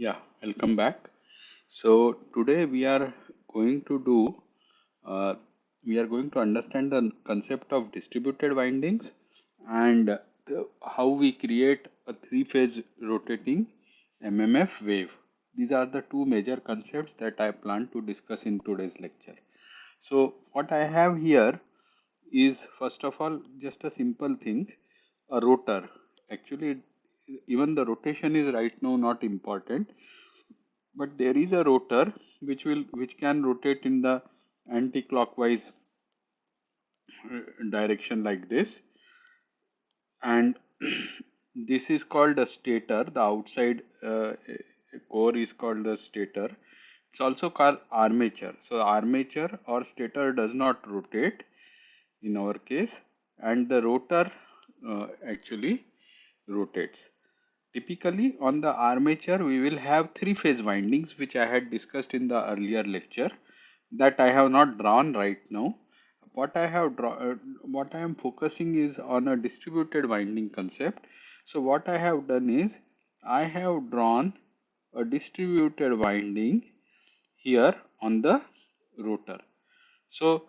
Yeah, welcome back. So today going to do uh, we are going to understand the concept of distributed windings and how we create a three-phase rotating MMF wave. These are the two major concepts that I plan to discuss in today's lecture. So what I have here is first of all just a simple thing, a rotor. Actually, even the rotation is right now not important, but there is a rotor which can rotate in the anti-clockwise direction like this, and this is called a stator. The outside core is called the stator. It's also called armature. So armature or stator does not rotate in our case, and the rotor actually rotates. Typically, on the armature, we will have three-phase windings, which I had discussed in the earlier lecture, that I have not drawn right now. What I am focusing is on a distributed winding concept. So what I have done is I have drawn a distributed winding here on the rotor. So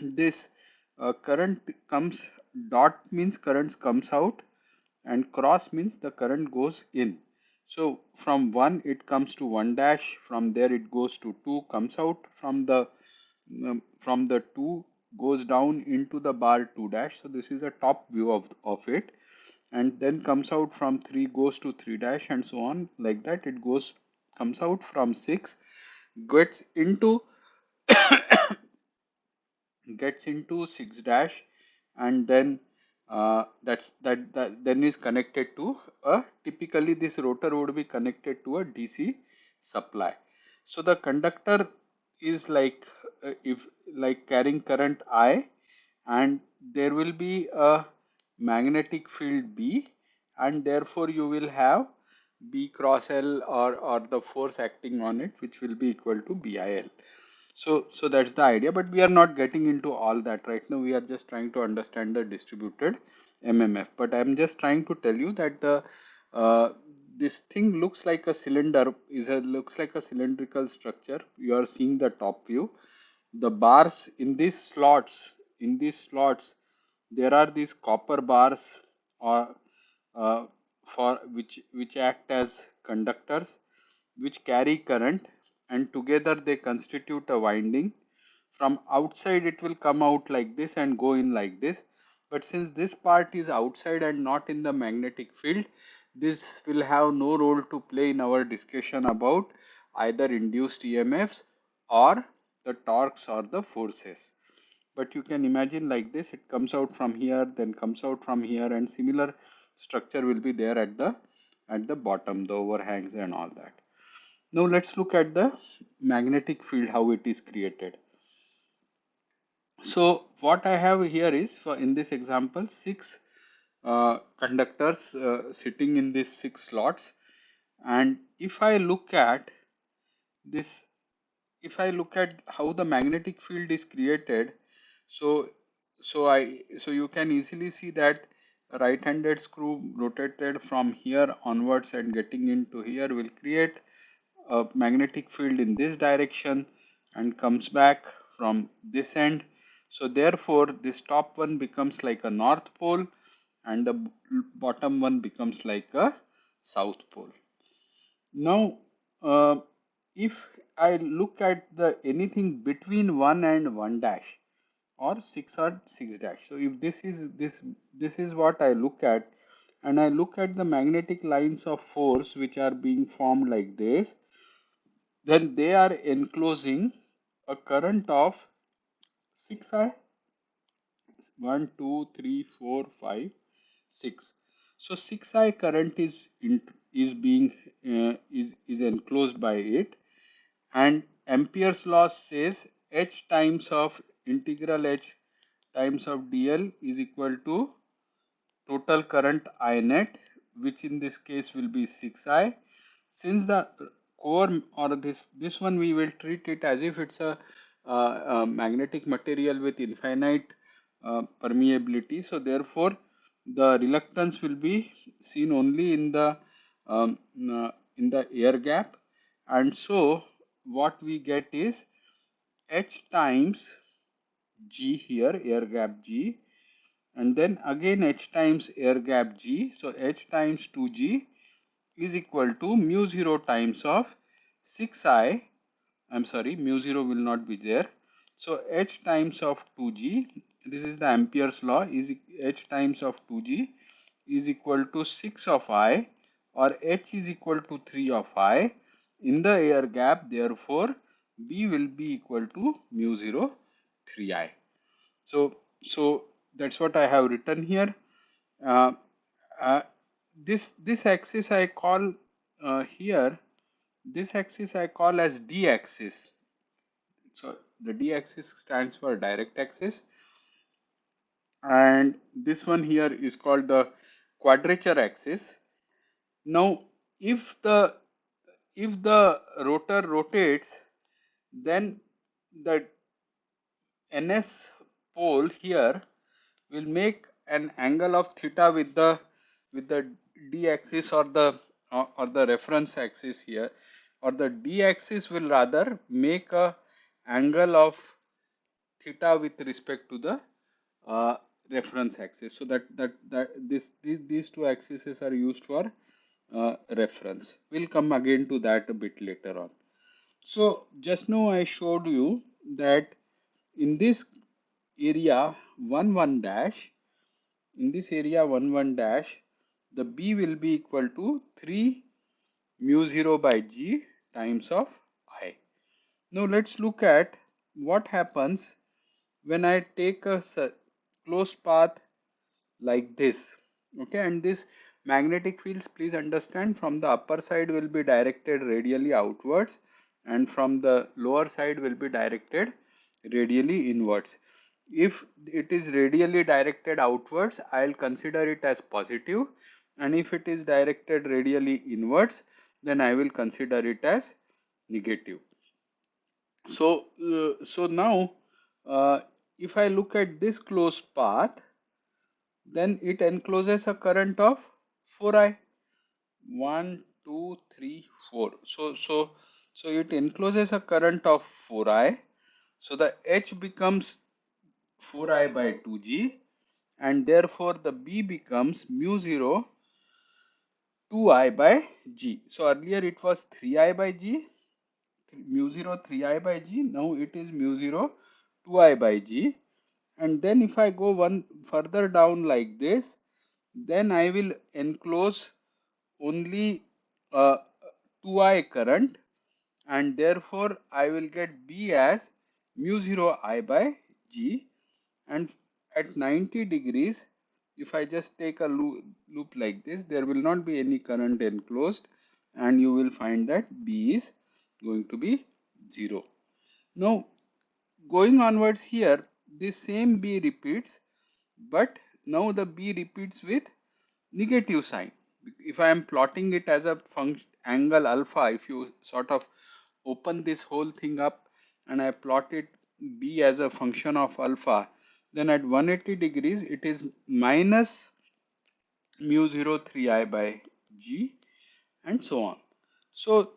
this current comes, dot means current comes out, and cross means the current goes in. So from 1 it comes to 1 dash, from there it goes to 2, comes out from the 2, goes down into the bar 2 dash. So this is a top view of it, and then comes out from 3, goes to 3 dash, and so on like that. It goes, comes out from 6, gets into gets into 6 dash, and then that then is connected to a, typically this rotor would be connected to a DC supply. So the conductor is like, if like carrying current I, and there will be a magnetic field B, and therefore you will have B cross L, or the force acting on it, which will be equal to BIL. So that's the idea, but we are not getting into all that right now. We are just trying to understand the distributed MMF. But I'm just trying to tell you that the this thing looks like a cylinder, looks like a cylindrical structure. You are seeing the top view. The bars in these slots, there are these copper bars, or uh, for which act as conductors, which carry current, and together they constitute a winding. From outside it will come out like this and go in like this, but since this part is outside and not in the magnetic field, this will have no role to play in our discussion about either induced EMFs or the torques or the forces. But you can imagine like this, it comes out from here, then comes out from here, and similar structure will be there at the bottom, the overhangs and all that. Now let's look at the magnetic field, how it is created. So what I have here is, for in this example, six conductors sitting in these six slots. And if I look at this, if I look at how the magnetic field is created, so so you can easily see that a right-handed screw rotated from here onwards and getting into here will create a magnetic field in this direction, and comes back from this end. So therefore this top one becomes like a north pole, and the bottom one becomes like a south pole. Now if I look at the anything between 1 and 1 dash, or 6 or 6 dash, so if this is what I look at, and I look at the magnetic lines of force which are being formed like this, then they are enclosing a current of 6I, 1 2 3 4 5 6. So 6I current is being is enclosed by it, and Ampere's law says H times of integral H times of dl is equal to total current I net, which in this case will be 6I. Since the core, or this one, we will treat it as if it's a magnetic material with infinite permeability. So therefore, the reluctance will be seen only in the um, in the air gap, and so what we get is H times G here, air gap G, and then again H times air gap G. So H times 2G is equal to mu 0 times of 6I. I'm sorry, mu 0 will not be there. So H times of 2G, this is the Ampere's law, is H times of 2G is equal to 6 of I, or H is equal to 3 of I in the air gap. Therefore, B will be equal to mu 0 3I. So that's what I have written here. Uh, uh, this axis I call here. This axis I call as D axis. So the D axis stands for direct axis, and this one here is called the quadrature axis. Now, if the rotor rotates, then the NS pole here will make an angle of theta with the D axis, or the reference axis here, or the D axis will rather make a angle of theta with respect to the uh, reference axis. So these two axes are used for reference. We'll come again to that a bit later on. So just now I showed you that in this area 1 1 dash, the B will be equal to 3 mu 0 by G times of I. Now let's look at what happens when I take a closed path like this. Okay, and this magnetic fields, please understand, from the upper side will be directed radially outwards, and from the lower side will be directed radially inwards. If it is radially directed outwards, I'll consider it as positive, and if it is directed radially inwards, then I will consider it as negative. So now if I look at this closed path, then it encloses a current of 4I. 1, 2, 3, 4. So it encloses a current of 4I. So the H becomes 4I by 2G, and therefore the B becomes mu 0 2I by G. So earlier it was 3I by G, mu 0 3I by G. Now it is mu 0 2I by G. And then if I go one further down like this, then I will enclose only 2I current, and therefore I will get B as mu 0 I by G. And at 90 degrees, if I just take a loop like this, there will not be any current enclosed, and you will find that B is going to be 0. Now going onwards here, this same B repeats, but now the B repeats with negative sign. If I am plotting it as a function angle alpha, if you sort of open this whole thing up and I plot it B as a function of alpha, then at 180 degrees it is minus mu 0 3I by G, and so on. So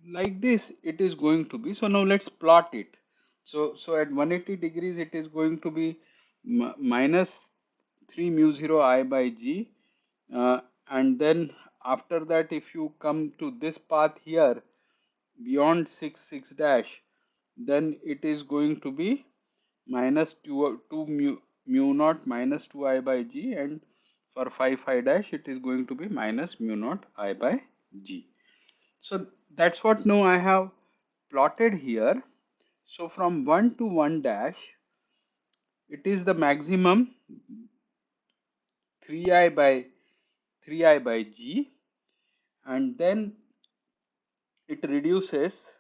like this it is going to be. So now let's plot it. So at 180 degrees it is going to be minus 3 mu 0 I by G, and then after that if you come to this path here beyond 6 6 dash, then it is going to be minus 2 mu naught minus 2I by G, and for 5 5 dash it is going to be minus mu naught I by G. So that's what now I have plotted here. So from 1 to 1 dash, it is the maximum 3I by G, and then it reduces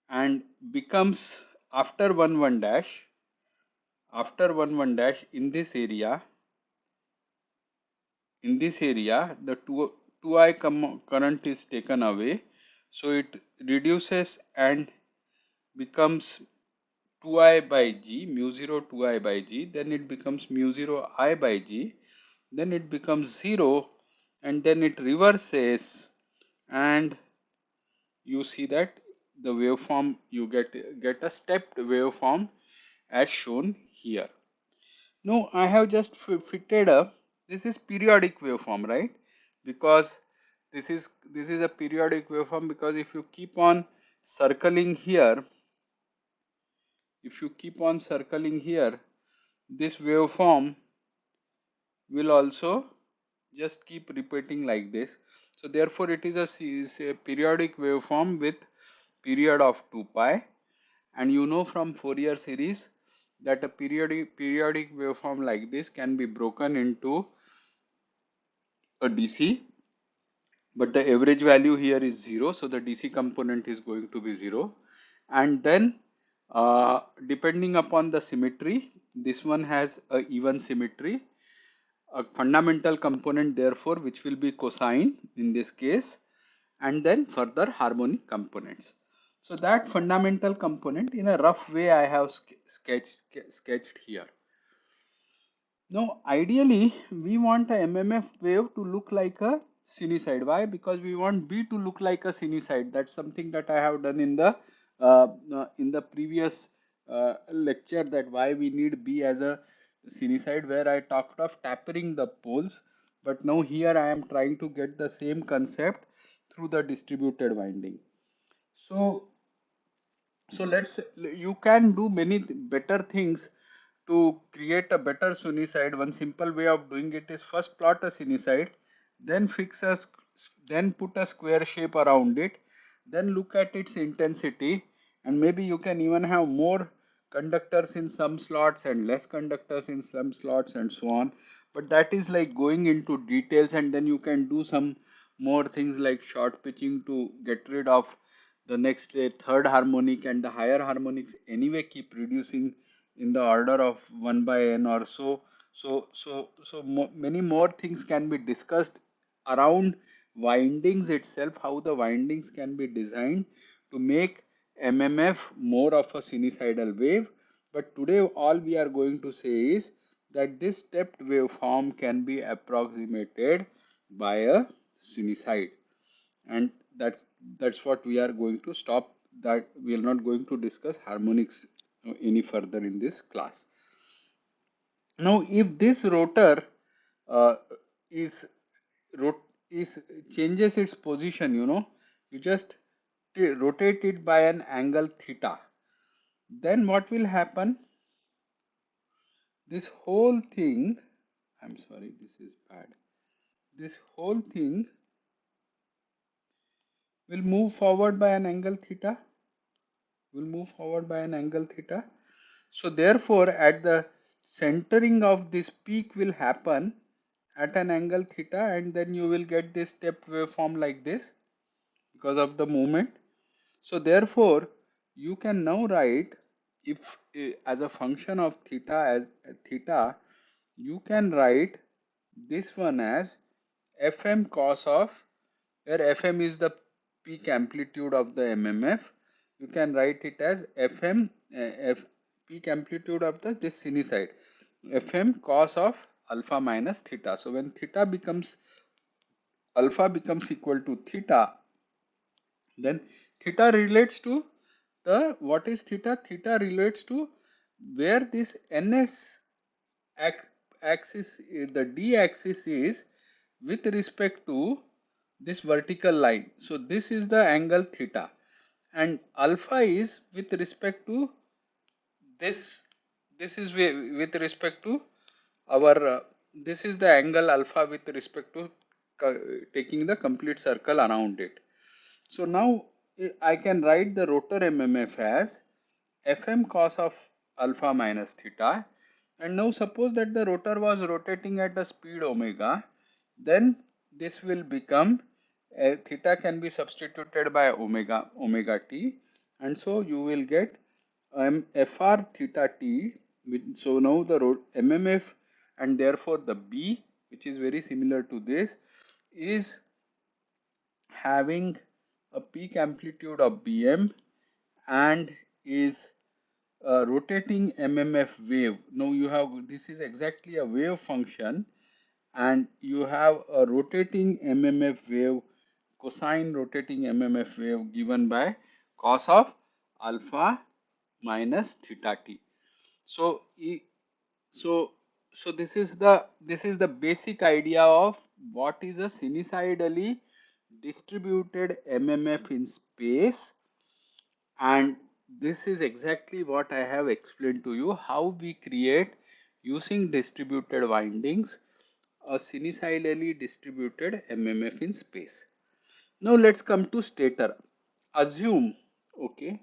and becomes after 1 1 dash, in this area, the 2I current is taken away, so it reduces and becomes 2I by G, mu 0 2I by G, then it becomes mu 0 I by G, then it becomes 0, and then it reverses and you see that the waveform, you get a stepped waveform as shown here. Now I have just fitted a, this is periodic waveform, right? Because this is a periodic waveform, because if you keep on circling here, if you keep on circling here, this waveform will also just keep repeating like this. So therefore it is a periodic waveform with period of 2 pi, and you know from Fourier series that a periodic waveform like this can be broken into a DC, but the average value here is 0, so the DC component is going to be 0. And then depending upon the symmetry, this one has a even symmetry, a fundamental component therefore which will be cosine in this case, and then further harmonic components. So that fundamental component in a rough way I have sketched here. Now, ideally, we want a MMF wave to look like a sinusoid. Why? Because we want B to look like a sinusoid. That's something that I have done in the previous lecture, that why we need B as a sinusoid, where I talked of tapering the poles. But now here I am trying to get the same concept through the distributed winding. So you can do many better things to create a better sinusoid. One simple way of doing it is first plot a sinusoid, then then put a square shape around it, then look at its intensity, and maybe you can even have more conductors in some slots and less conductors in some slots and so on. But that is like going into details, and then you can do some more things like short pitching to get rid of the next third harmonic, and the higher harmonics anyway keep reducing in the order of 1 by n or so. Many more things can be discussed around windings itself, how the windings can be designed to make MMF more of a sinusoidal wave. But today all we are going to say is that this stepped waveform can be approximated by a sinusoid, and that's what we are going to stop. That we are not going to discuss harmonics any further in this class. Now if this rotor uh, is is changes its position, you just rotate it by an angle theta, then what will happen? This whole thing, I'm sorry, this is bad, this whole thing will move forward by an angle theta, So therefore at the centering of this peak will happen at an angle theta, and then you will get this step waveform like this because of the movement. So therefore you can now write, if as a function of theta, you can write this one as Fm cos of, where Fm is the peak amplitude of the MMF. You can write it as Fm peak amplitude of this sinusoid, Fm cos of alpha minus theta. So when alpha becomes equal to theta, then theta relates to the, what is theta? Theta relates to where this ns axis, the d axis is with respect to this vertical line. So this is the angle theta, and alpha is with respect to this. This is with respect to our this is the angle alpha with respect to taking the complete circle around it. So now I can write the rotor MMF as Fm cos of alpha minus theta. And now suppose that the rotor was rotating at a speed omega, then this will become theta can be substituted by omega t, and so you will get Fr theta t. So now the MMF, and therefore the B, which is very similar to this, is having a peak amplitude of Bm and is a rotating MMF wave. Now you have, this is exactly a wave function, and you have a rotating MMF wave cosine rotating MMF wave given by cos of alpha minus theta t. So, so this is the basic idea of what is a sinusoidally distributed MMF in space, and this is exactly what I have explained to you, how we create using distributed windings a sinusoidally distributed MMF in space. Now let's come to stator. Assume, okay,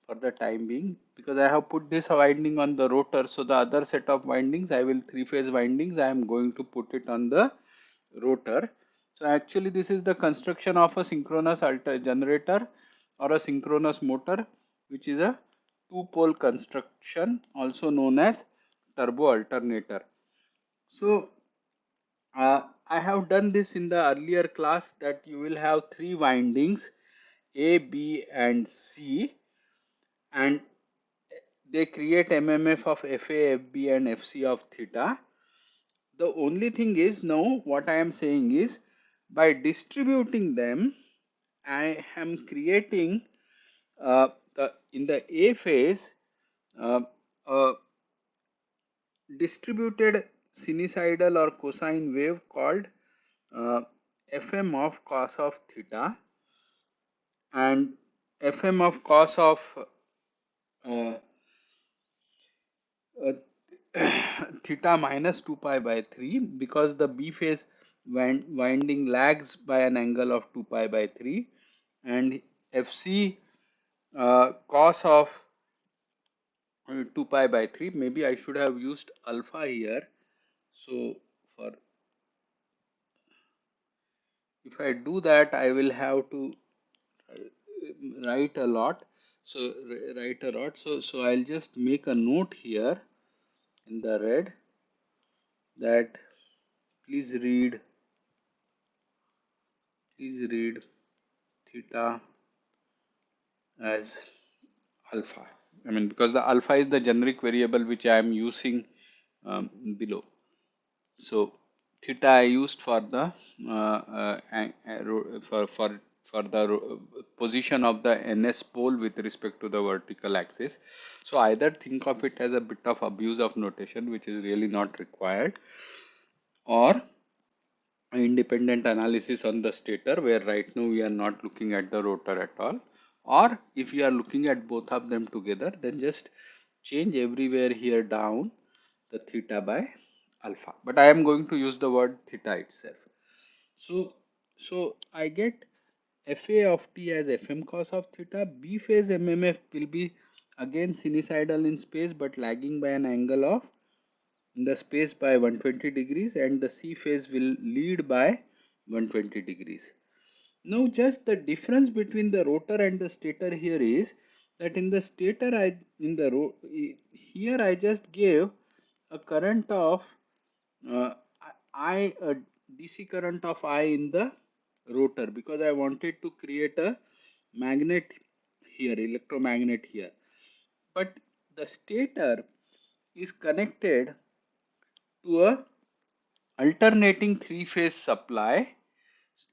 for the time being, because I have put this winding on the rotor, so the other set of windings, I will three-phase windings, I am going to put it on the rotor. So actually this is the construction of a synchronous generator or a synchronous motor, which is a two-pole construction, also known as turbo alternator. So I have done this in the earlier class, that you will have three windings A, B and C, and they create MMF of FA, FB and FC of theta. The only thing is, now what I am saying is, by distributing them, I am creating in the A phase uh, a distributed sinusoidal or cosine wave called uh, Fm of cos of theta, and Fm of cos of uh, uh, theta minus 2 pi by 3, because the B phase winding lags by an angle of 2 pi by 3, and Fc cos of 2 pi by 3. Maybe I should have used alpha here. So for if I do that, I will have to write a lot. So write a lot. So I'll just make a note here in the red, that please read theta as alpha. I mean, because the alpha is the generic variable which I am using below. So theta I used for the position of the ns pole with respect to the vertical axis. So either think of it as a bit of abuse of notation, which is really not required, or independent analysis on the stator, where right now we are not looking at the rotor at all. Or if you are looking at both of them together, then just change everywhere here down the theta by alpha. But I am going to use the word theta itself. So I get Fa of t as Fm cos of theta. B phase MMF will be again sinusoidal in space, but lagging by an angle of in the space by 120 degrees, and the C phase will lead by 120 degrees. Now just the difference between the rotor and the stator here is that in the stator here I just gave a current of uh, a DC current of I in the rotor, because I wanted to create a magnet here, electromagnet here. But the stator is connected to a alternating three-phase supply.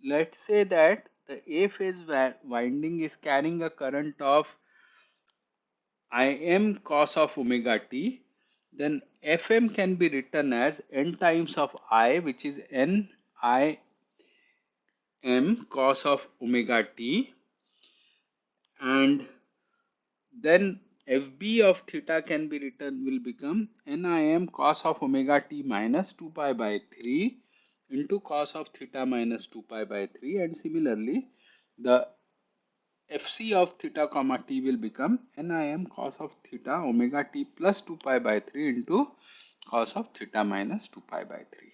Let's say that the A phase winding is carrying a current of Im cos of omega t. Then Fm can be written as n times of I, which is n I m cos of omega t, and then Fb of theta can be written, will become Nim cos of omega t minus 2 pi by 3 into cos of theta minus 2 pi by 3, and similarly the Fc of theta comma t will become Nim cos of theta omega t plus 2 pi by 3 into cos of theta minus 2 pi by 3.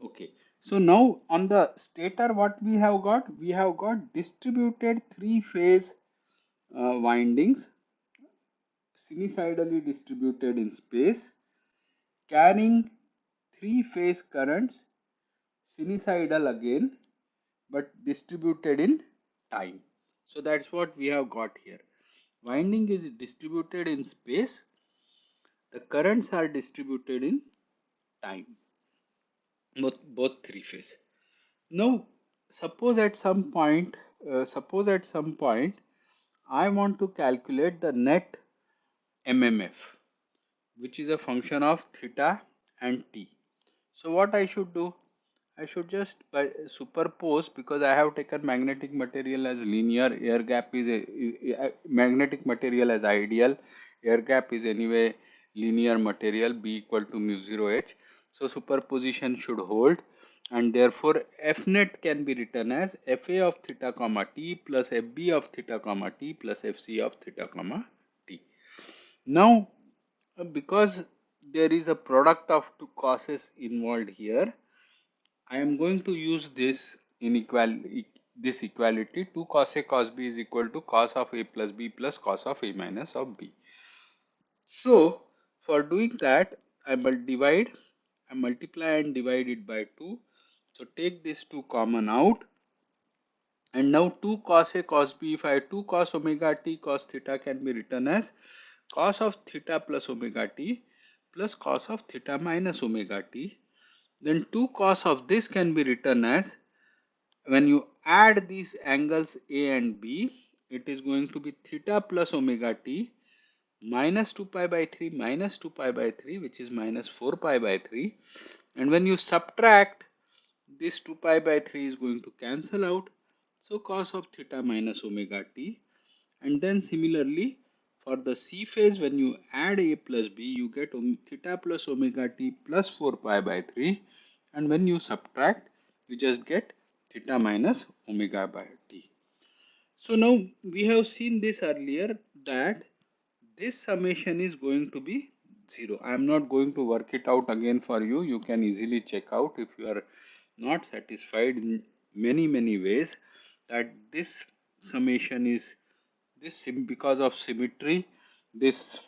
Okay, so now on the stator, what we have got? We have got distributed three-phase windings, sinusoidally distributed in space, carrying three-phase currents, sinusoidal again, but distributed in time. So that's what we have got here. Winding is distributed in space, the currents are distributed in time, both three phase. Now suppose at some point, I want to calculate the net MMF, which is a function of theta and t. So what I should do? I should just by superpose, because I have taken magnetic material as linear, air gap is magnetic material as ideal, air gap is anyway linear material, B equal to mu 0 H. So superposition should hold, and therefore F net can be written as Fa of theta comma t plus Fb of theta comma t plus Fc of theta comma t. Now, because there is a product of two causes involved here, I am going to use this equality 2 cos A cos B is equal to cos of A plus B plus cos of A minus of B. So for doing that, I multiply and divide it by 2. So take this 2 common out, and now 2 cos A cos B, if I have 2 cos omega t cos theta, can be written as cos of theta plus omega t plus cos of theta minus omega t. Then 2 cos of this can be written as, when you add these angles A and B, it is going to be theta plus omega t minus 2 pi by 3 minus 2 pi by 3, which is minus 4 pi by 3. And when you subtract, this 2 pi by 3 is going to cancel out. So cos of theta minus omega t. And then similarly, for the C phase, when you add A plus B, you get theta plus omega t plus 4 pi by 3. And when you subtract, you just get theta minus omega by t. So now we have seen this earlier, that this summation is going to be 0. I am not going to work it out again for you. You can easily check out if you are not satisfied in many ways, that this summation is this, because of symmetry, this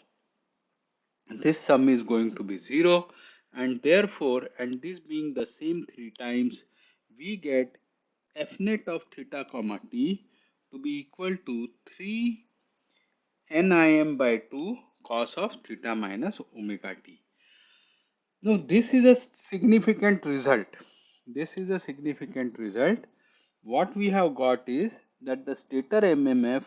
sum is going to be 0, and therefore, and this being the same 3 times, we get f net of theta comma t to be equal to 3 nim by 2 cos of theta minus omega t. Now this is a significant result. This is a significant result. What we have got is that the stator MMF,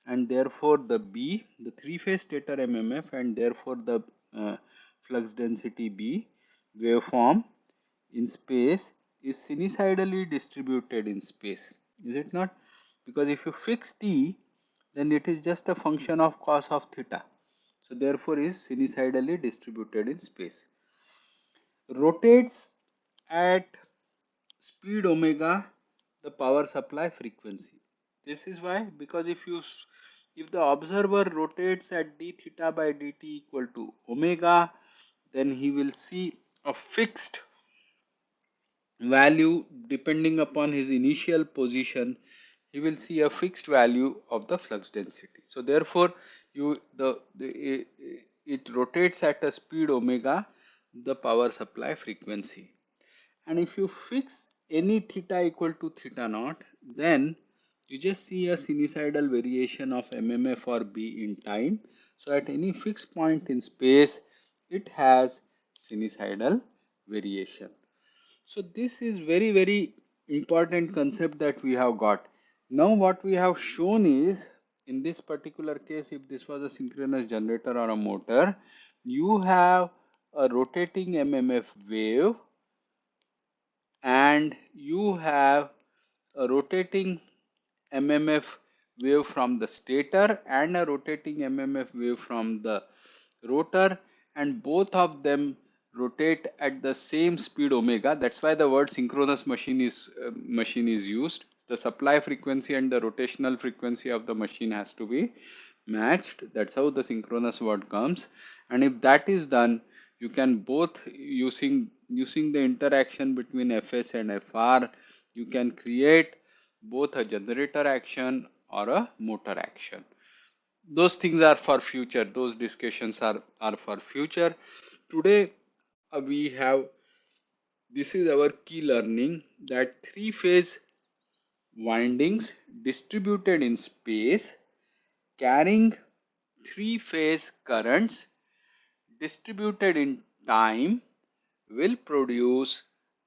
and therefore the B, the three-phase stator MMF, and therefore the flux density B waveform in space is sinusoidally distributed in space. Is it not? Because if you fix T, then it is just a function of cos of theta. So therefore is sinusoidally distributed in space. Rotates at speed omega the power supply frequency. This is why, because if the observer rotates at d theta by dt equal to omega, then he will see a fixed value depending upon his initial position. He will see a fixed value of the flux density. So therefore it rotates at a speed omega the power supply frequency. And if you fix any theta equal to theta naught, then you just see a sinusoidal variation of MMF or B in time. So at any fixed point in space, it has sinusoidal variation. So this is very important concept that we have got. Now what we have shown is, in this particular case, if this was a synchronous generator or a motor, you have a rotating MMF wave, and you have a rotating MMF wave from the stator and a rotating MMF wave from the rotor, and both of them rotate at the same speed omega. That's why the word synchronous machine is used. The supply frequency and the rotational frequency of the machine has to be matched. That's how the synchronous word comes. And if that is done, you can both, using the interaction between Fs and Fr, you can create both a generator action or a motor action. Those things are for future. Those discussions are for future. Today we have, this is our key learning, that three-phase windings distributed in space carrying three-phase currents distributed in time will produce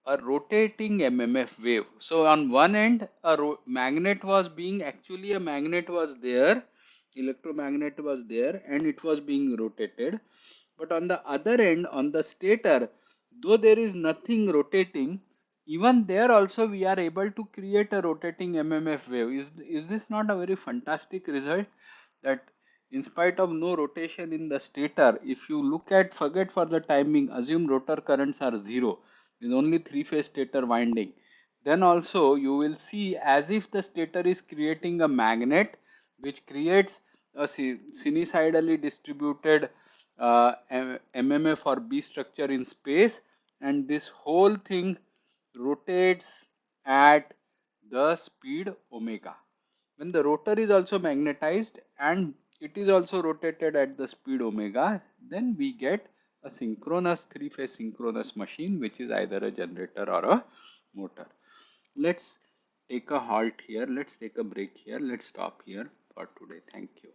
a rotating MMF wave. So on one end, a magnet was being, actually a magnet was there, electromagnet was there, and it was being rotated. But on the other end, on the stator, though there is nothing rotating, even there also we are able to create a rotating MMF wave. Is this not a very fantastic result? That in spite of no rotation in the stator, if you look at, forget for the timing, assume rotor currents are zero, with only three-phase stator winding, then also you will see as if the stator is creating a magnet which creates a sinusoidally distributed MMF or B structure in space, and this whole thing rotates at the speed omega. When the rotor is also magnetized and it is also rotated at the speed omega, then we get a synchronous three-phase synchronous machine, which is either a generator or a motor. Let's take a halt here. Let's take a break here. Let's stop here for today. Thank you.